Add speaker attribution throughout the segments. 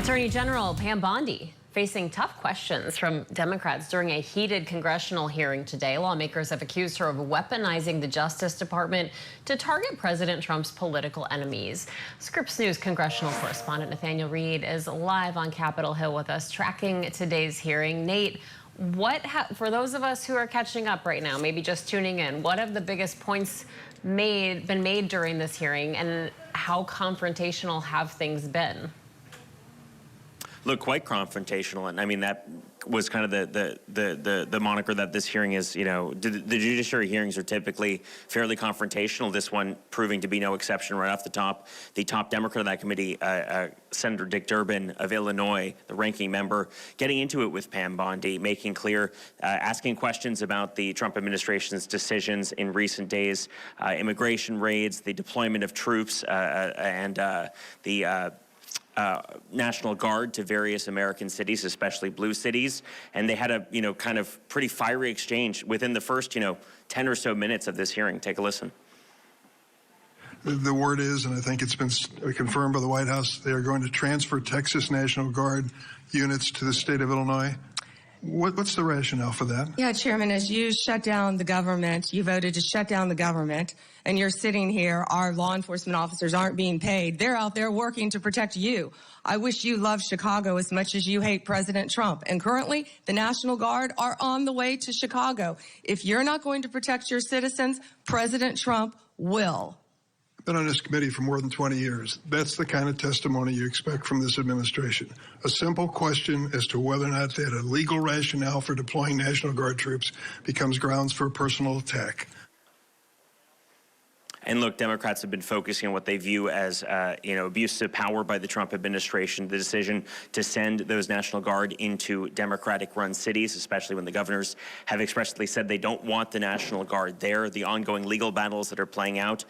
Speaker 1: Attorney General Pam Bondi facing tough questions from Democrats during a heated congressional hearing today. Lawmakers have accused her of weaponizing the Justice Department to target President Trump's political enemies. Scripps News congressional correspondent Nathaniel Reed is live on Capitol Hill with us, tracking today's hearing. Nate, for those of us who are catching up right now, maybe just tuning in, what have the biggest points been made during this hearing, and how confrontational have things been?
Speaker 2: Look, quite confrontational, and I mean that was kind of the moniker that this hearing is. You know, the judiciary hearings are typically fairly confrontational. This one proving to be no exception right off the top. The top Democrat of that committee, Senator Dick Durbin of Illinois, the ranking member, getting into it with Pam Bondi, making clear, asking questions about the Trump administration's decisions in recent days, immigration raids, the deployment of troops, and the National Guard to various American cities, especially blue cities. And they had a, kind of pretty fiery exchange within the first, 10 or so minutes of this hearing. Take a listen.
Speaker 3: The word is, and I think it's been confirmed by the White House, they are going to transfer Texas National Guard units to the state of Illinois. What's the rationale for that?
Speaker 4: Yeah, Chairman, as you shut down the government, you voted to shut down the government, and you're sitting here, our law enforcement officers aren't being paid. They're out there working to protect you. I wish you loved Chicago as much as you hate President Trump. And currently, the National Guard are on the way to Chicago. If you're not going to protect your citizens, President Trump will.
Speaker 3: Been on this committee for more than 20 years. That's the kind of testimony you expect from this administration. A simple question as to whether or not they had a legal rationale for deploying National Guard troops becomes grounds for a personal attack.
Speaker 2: And look, Democrats have been focusing on what they view as, abuse of power by the Trump administration, the decision to send those National Guard into Democratic-run cities, especially when the governors have expressly said they don't want the National Guard there, the ongoing legal battles that are playing out.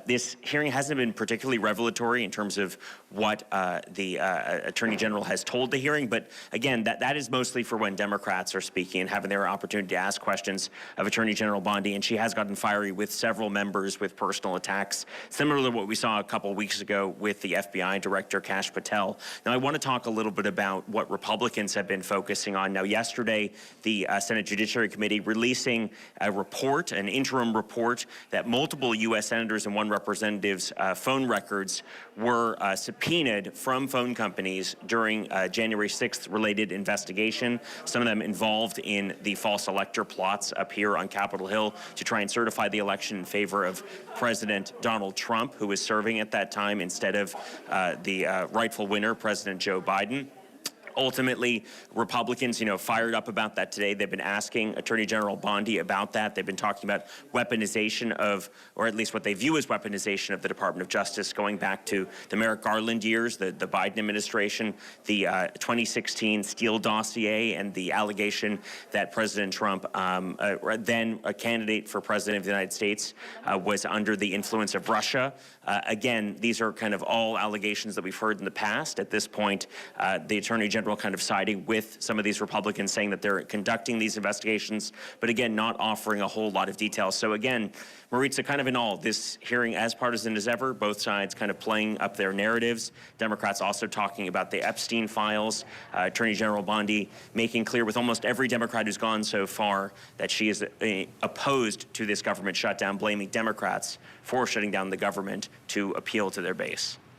Speaker 2: This hearing hasn't been particularly revelatory in terms of what the Attorney General has told the hearing, but again, that is mostly for when Democrats are speaking and having their opportunity to ask questions of Attorney General Bondi, and she has gotten fiery with several members with personal attacks, similar to what we saw a couple weeks ago with the FBI Director Kash Patel. Now, I want to talk a little bit about what Republicans have been focusing on. Now, yesterday, the Senate Judiciary Committee releasing a report, an interim report, that multiple U.S. senators and one representative's phone records were subpoenaed from phone companies during January 6th related investigation, some of them involved in the false elector plots up here on Capitol Hill to try and certify the election in favor of President Donald Trump, who was serving at that time, instead of the rightful winner, President Joe Biden. Ultimately, Republicans, fired up about that today. They've been asking Attorney General Bondi about that. They've been talking about weaponization of, or at least what they view as weaponization of the Department of Justice, going back to the Merrick Garland years, the Biden administration, the 2016 Steele dossier, and the allegation that President Trump, then a candidate for president of the United States, was under the influence of Russia. Again, these are kind of all allegations that we've heard in the past. At this point, the Attorney General kind of siding with some of these Republicans, saying that they're conducting these investigations, but again, not offering a whole lot of details. So again, Maritza, kind of in all, this hearing as partisan as ever, both sides kind of playing up their narratives. Democrats also talking about the Epstein files. Attorney General Bondi making clear with almost every Democrat who's gone so far that she is opposed to this government shutdown, blaming Democrats for shutting down the government to appeal to their base.